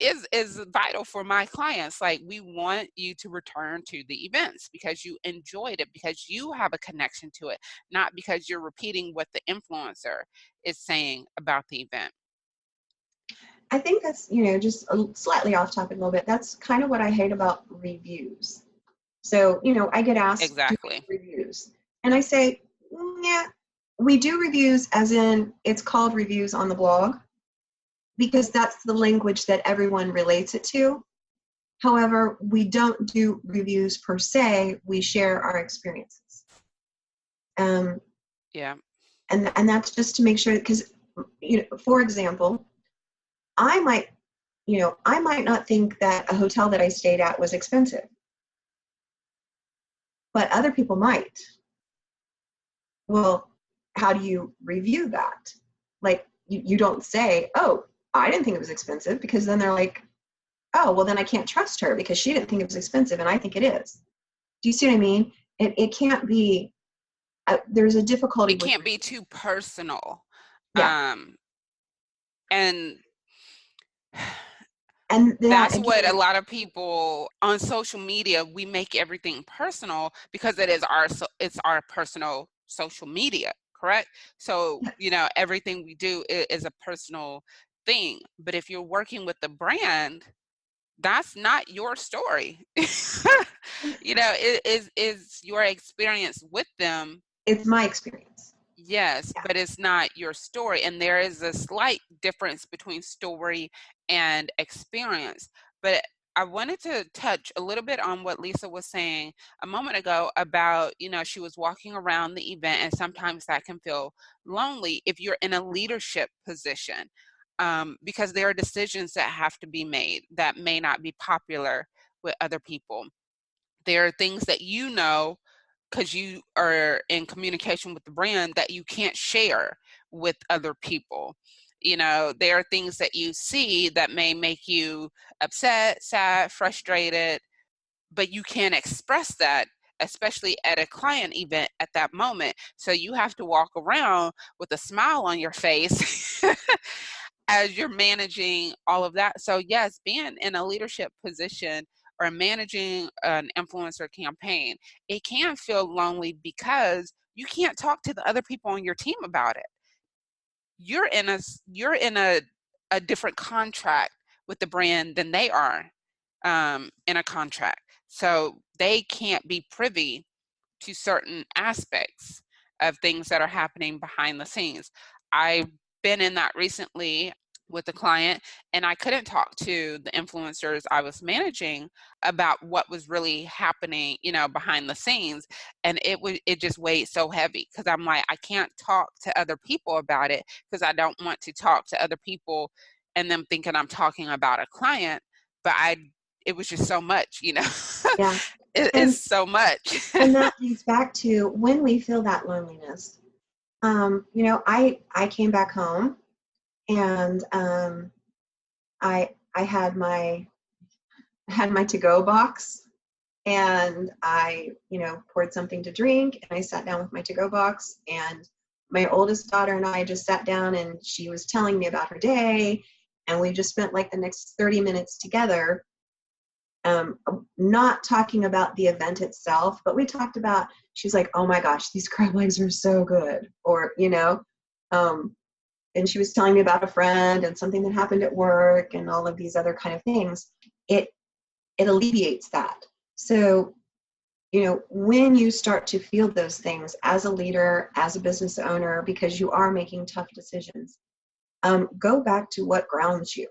is vital for my clients. Like, we want you to return to the events because you enjoyed it, because you have a connection to it, not because you're repeating what the influencer is saying about the event. I think that's, just slightly off topic a little bit. That's kind of what I hate about reviews. So, I get asked, do we Exactly. do reviews? And I say, yeah, we do reviews as in it's called reviews on the blog because that's the language that everyone relates it to. However, we don't do reviews per se. We share our experiences. Um, Yeah. and that's just to make sure, because, for example, I might, I might not think that a hotel that I stayed at was expensive, but other people might. Well, how do you review that? Like, you don't say, oh, I didn't think it was expensive, because then they're like, oh, well, then I can't trust her because she didn't think it was expensive and I think it is. Do you see what I mean? It can't be, there's a difficulty It with can't be reviews. too personal. Yeah. Um, and And that, that's what a again, lot of people on social media, we make everything personal because it's our personal social media, correct? So, yes, everything we do is a personal thing. But if you're working with the brand, that's not your story. It is your experience with them. it's my experience. Yes, Yeah. but it's not your story. And there is a slight difference between story and experience. But I wanted to touch a little bit on what Lisa was saying a moment ago about, she was walking around the event, and sometimes that can feel lonely if you're in a leadership position, because there are decisions that have to be made that may not be popular with other people. There are things that because you are in communication with the brand that you can't share with other people. There are things that you see that may make you upset, sad, frustrated, but you can't express that, especially at a client event at that moment. So you have to walk around with a smile on your face as you're managing all of that. So yes, being in a leadership position or managing an influencer campaign, it can feel lonely because you can't talk to the other people on your team about it. You're in a different contract with the brand than they are, in a contract. So they can't be privy to certain aspects of things that are happening behind the scenes. I've been in that recently with a client, and I couldn't talk to the influencers I was managing about what was really happening, behind the scenes. And it just weighed so heavy because I'm like, I can't talk to other people about it because I don't want to talk to other people and them thinking I'm talking about a client. But it was just so much, Yeah. it is And so much. and that leads back to when we feel that loneliness. I came back home, and I had my to go box, and I, poured something to drink, and I sat down with my to go box, and my oldest daughter and I just sat down, and she was telling me about her day, and we just spent like the next 30 minutes together, um, not talking about the event itself, but we talked about, she's like, oh my gosh, these crab legs are so good. Or, um, and she was telling me about a friend and something that happened at work and all of these other kind of things. It it alleviates that. So, when you start to feel those things as a leader, as a business owner, because you are making tough decisions, go back to what grounds you.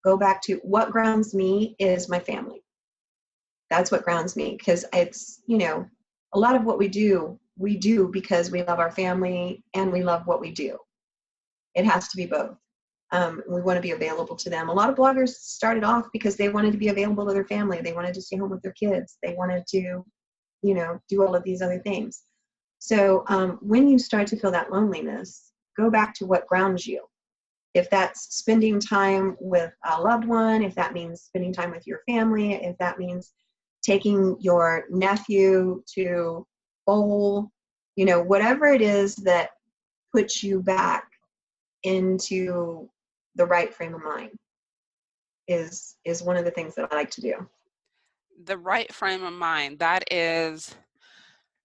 Go back to what grounds me is my family. That's what grounds me, because it's, a lot of what we do because we love our family and we love what we do. It has to be both. We want to be available to them. A lot of bloggers started off because they wanted to be available to their family. They wanted to stay home with their kids. They wanted to, do all of these other things. So when you start to feel that loneliness, go back to what grounds you. If that's spending time with a loved one, if that means spending time with your family, if that means taking your nephew to bowl, whatever it is that puts you back into the right frame of mind is one of the things that I like to do. The right frame of mind, that is,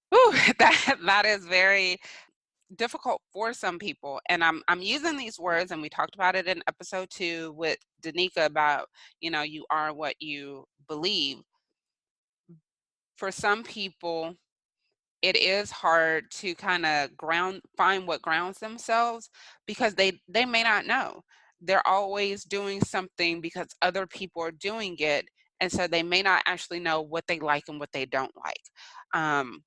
whew, that is very difficult for some people. And I'm using these words, and we talked about it in episode 2 with Danica about, you are what you believe. For some people, it is hard to kind of find what grounds themselves, because they may not know. They're always doing something because other people are doing it, and so they may not actually know what they like and what they don't like. Um,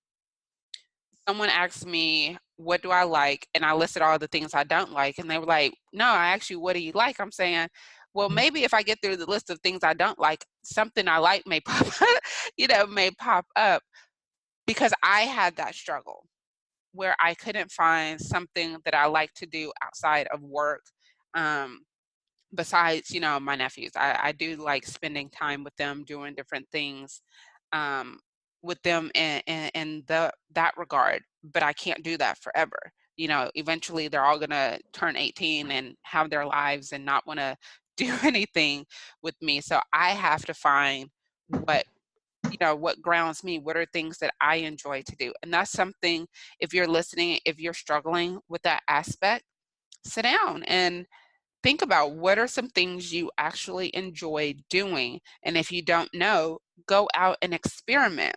Someone asked me, what do I like? And I listed all the things I don't like. And they were like, no, I asked you, what do you like? I'm saying, well, maybe if I get through the list of things I don't like, something I like may pop up, may pop up, because I had that struggle where I couldn't find something that I like to do outside of work. Um, Besides, my nephews, I do like spending time with them, doing different things um, with them in that regard. But I can't do that forever. Eventually they're all gonna turn 18 and have their lives and not want to do anything with me. So I have to find what what grounds me, what are things that I enjoy to do. And that's something, if you're listening, if you're struggling with that aspect, sit down and think about what are some things you actually enjoy doing. And if you don't know, go out and experiment.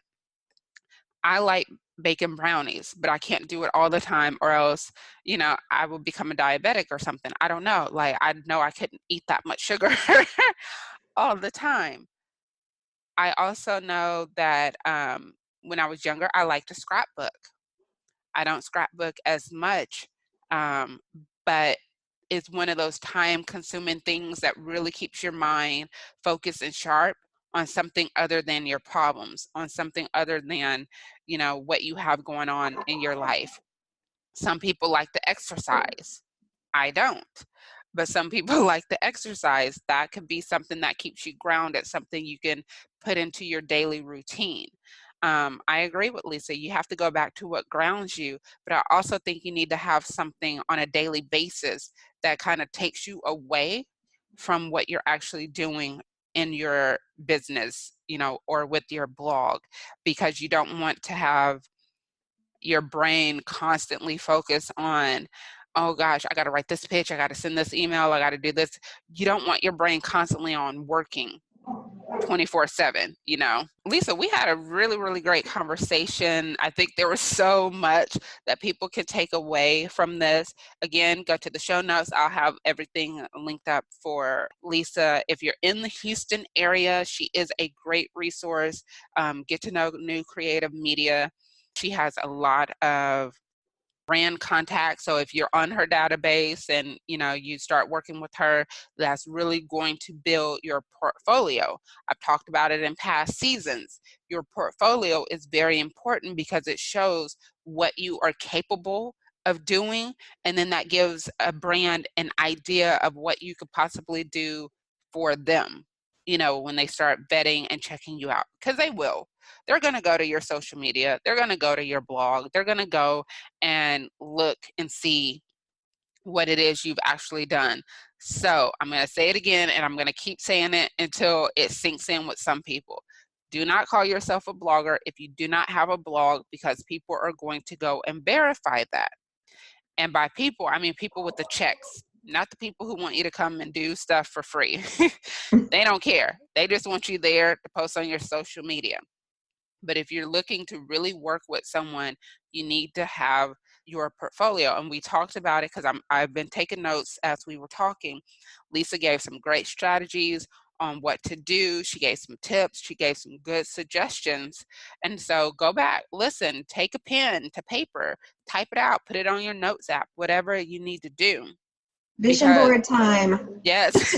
I like baking brownies, but I can't do it all the time, or else, I will become a diabetic or something. I don't know. Like, I know I couldn't eat that much sugar all the time. I also know that when I was younger, I liked to scrapbook. I don't scrapbook as much, um, but it's one of those time-consuming things that really keeps your mind focused and sharp on something other than your problems, on something other than, what you have going on in your life. Some people like to exercise. I don't. But some people like to exercise. That could be something that keeps you grounded, something you can put into your daily routine. I agree with Lisa. You have to go back to what grounds you, but I also think you need to have something on a daily basis that kind of takes you away from what you're actually doing in your business, or with your blog, because you don't want to have your brain constantly focus on, oh gosh, I got to write this pitch, I got to send this email, I got to do this. You don't want your brain constantly on working 24/7. Lisa, we had a really, really great conversation. I think there was so much that people could take away from this. Again, go to the show notes. I'll have everything linked up for Lisa. If you're in the Houston area, she is a great resource. Get to know new creative media. She has a lot of brand contacts. So if you're on her database and you start working with her, that's really going to build your portfolio. I've talked about it in past seasons. Your portfolio is very important because it shows what you are capable of doing, and then that gives a brand an idea of what you could possibly do for them, when they start vetting and checking you out, because they will. They're going to go to your social media, they're going to go to your blog, they're going to go and look and see what it is you've actually done. So I'm going to say it again, and I'm going to keep saying it until it sinks in with some people. Do not call yourself a blogger if you do not have a blog, because people are going to go and verify that. And by people, I mean people with the checks. not the people who want you to come and do stuff for free. They don't care. They just want you there to post on your social media. But if you're looking to really work with someone, you need to have your portfolio. And we talked about it because I've been taking notes as we were talking. Lisa gave some great strategies on what to do. She gave some tips. She gave some good suggestions. And so go back, listen, take a pen to paper, type it out, put it on your notes app, whatever you need to do. Vision Because board time. yes.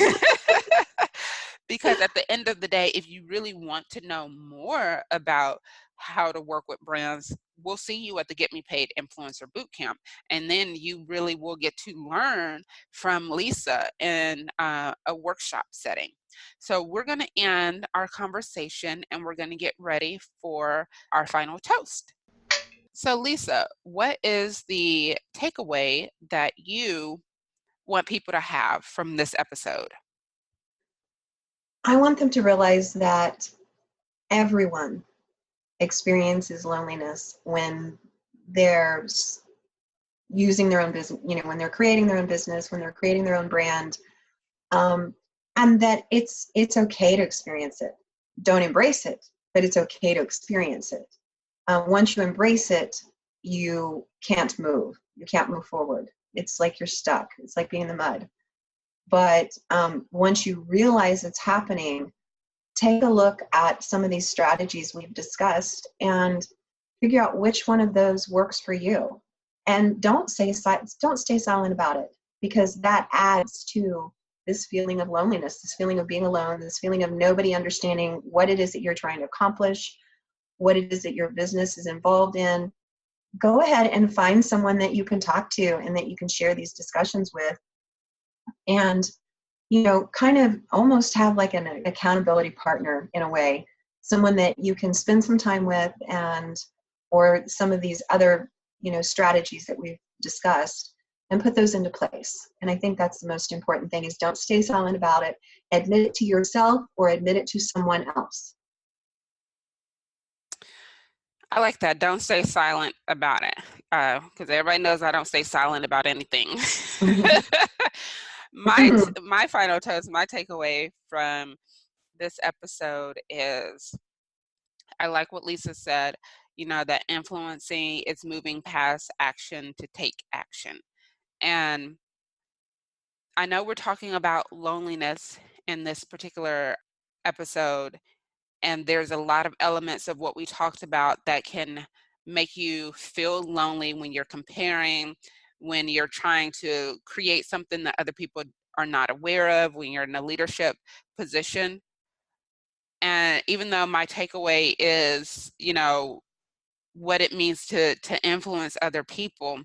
Because at the end of the day, if you really want to know more about how to work with brands, we'll see you at the Get Me Paid Influencer Bootcamp. And then you really will get to learn from Lisa in a workshop setting. So we're going to end our conversation and we're going to get ready for our final toast. So Lisa, what is the takeaway that you want people to have from this episode? I want them to realize that everyone experiences loneliness when they're using their own business, when they're creating their own business, when they're creating their own brand, and that it's okay to experience it. Don't embrace it, but it's okay to experience it. Once you embrace it, you can't move. You can't move forward. It's like you're stuck. It's like being in the mud. But once you realize it's happening, take a look at some of these strategies we've discussed and figure out which one of those works for you. And don't stay silent about it, because that adds to this feeling of loneliness, this feeling of being alone, this feeling of nobody understanding what it is that you're trying to accomplish, what it is that your business is involved in. Go ahead and find someone that you can talk to and that you can share these discussions with. And kind of almost have like an accountability partner in a way, someone that you can spend some time with, or some of these other, strategies that we've discussed, and put those into place. And I think that's the most important thing, is don't stay silent about it. Admit it to yourself or admit it to someone else. I like that. Don't stay silent about it, because everybody knows I don't stay silent about anything. Mhm. my my final toast, my takeaway from this episode is, I like what Lisa said. That influencing is moving past action to take action. And I know we're talking about loneliness in this particular episode, and there's a lot of elements of what we talked about that can make you feel lonely when you're comparing, when you're trying to create something that other people are not aware of, when you're in a leadership position. And even though my takeaway is, what it means to influence other people,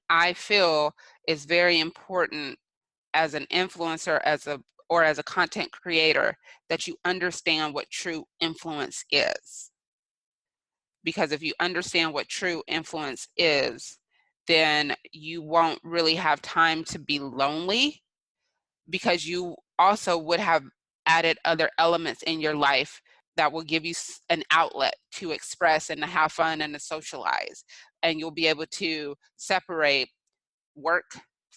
I feel is very important as an influencer, as a content creator, that you understand what true influence is. Because if you understand what true influence is, then you won't really have time to be lonely, because you also would have added other elements in your life that will give you an outlet to express and to have fun and to socialize. And you'll be able to separate work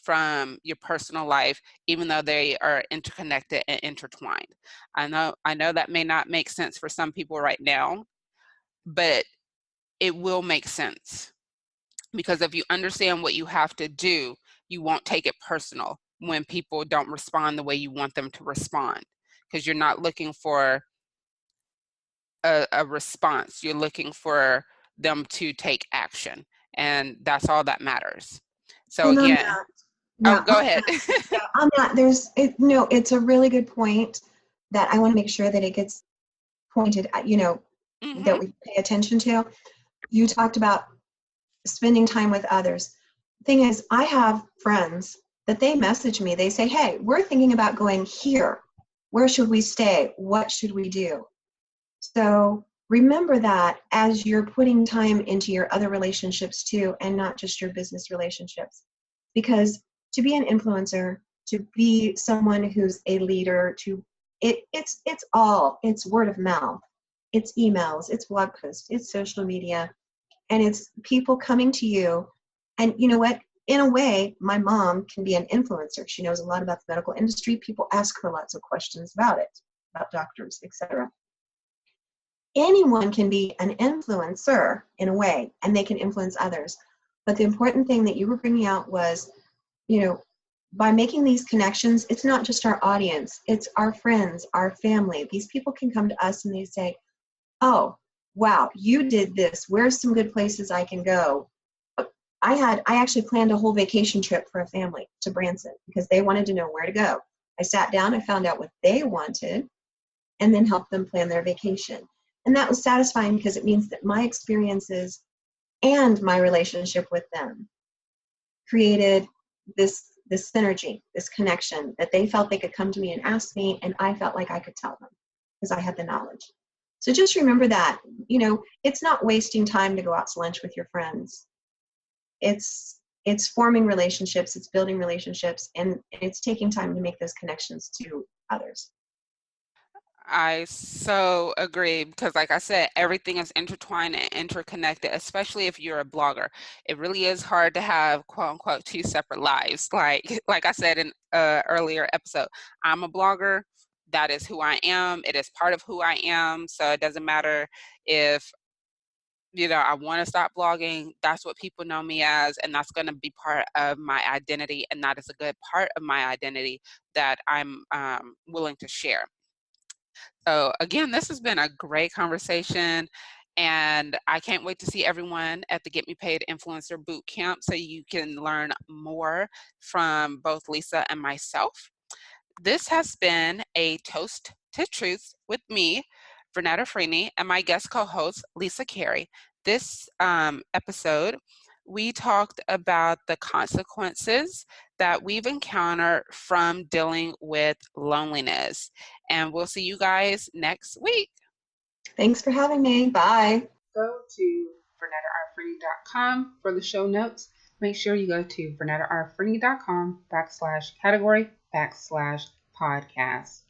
from your personal life, even though they are interconnected and intertwined. I know that may not make sense for some people right now, but it will make sense, because if you understand what you have to do, you won't take it personal when people don't respond the way you want them to respond, because you're not looking for a response. You're looking for them to take action, and that's all that matters. So And on again, that, oh, yeah, go ahead. on that, it's a really good point that I want to make sure that it gets pointed at, that Hmm. we pay attention to. You talked about spending time with others. Thing is, I have friends that they message me. They say, hey, we're thinking about going here. Where should we stay? What should we do? So remember that as you're putting time into your other relationships too, and not just your business relationships. Because to be an influencer, to be someone who's a leader, it's word of mouth, it's emails, it's blog posts, it's social media, and it's people coming to you. And you know what? in a way, my mom can be an influencer. She knows a lot about the medical industry. People ask her lots of questions about it, about doctors, etc. Anyone can be an influencer in a way, and they can influence others. But the important thing that you were bringing out was, you know, by making these connections, it's not just our audience, it's our friends, our family. These people can come to us and they say, oh, wow, you did this. Where's some good places I can go? I actually planned a whole vacation trip for a family to Branson because they wanted to know where to go. I sat down, I found out what they wanted, and then helped them plan their vacation. And that was satisfying because it means that my experiences and my relationship with them created this synergy, this connection that they felt they could come to me and ask me, and I felt like I could tell them because I had the knowledge. So just remember that, it's not wasting time to go out to lunch with your friends. It's forming relationships, it's building relationships, and it's taking time to make those connections to others. I so agree because, like I said, everything is intertwined and interconnected, especially if you're a blogger. It really is hard to have quote unquote two separate lives. Like I said in earlier episode, I'm a blogger. That is who I am. It is part of who I am. So it doesn't matter if I want to stop blogging. That's what people know me as, and that's going to be part of my identity. And that is a good part of my identity that I'm willing to share. So again, this has been a great conversation, and I can't wait to see everyone at the Get Me Paid Influencer Boot Camp so you can learn more from both Lisa and myself. This has been a Toast to Truth with me, Vernetta Freeney, and my guest co-host, Lisa Carey. This episode, we talked about the consequences that we've encountered from dealing with loneliness. And we'll see you guys next week. Thanks for having me. Bye. Go to VernettaRFreeney.com for the show notes. Make sure you go to VernettaRFreeney.com /category /podcast.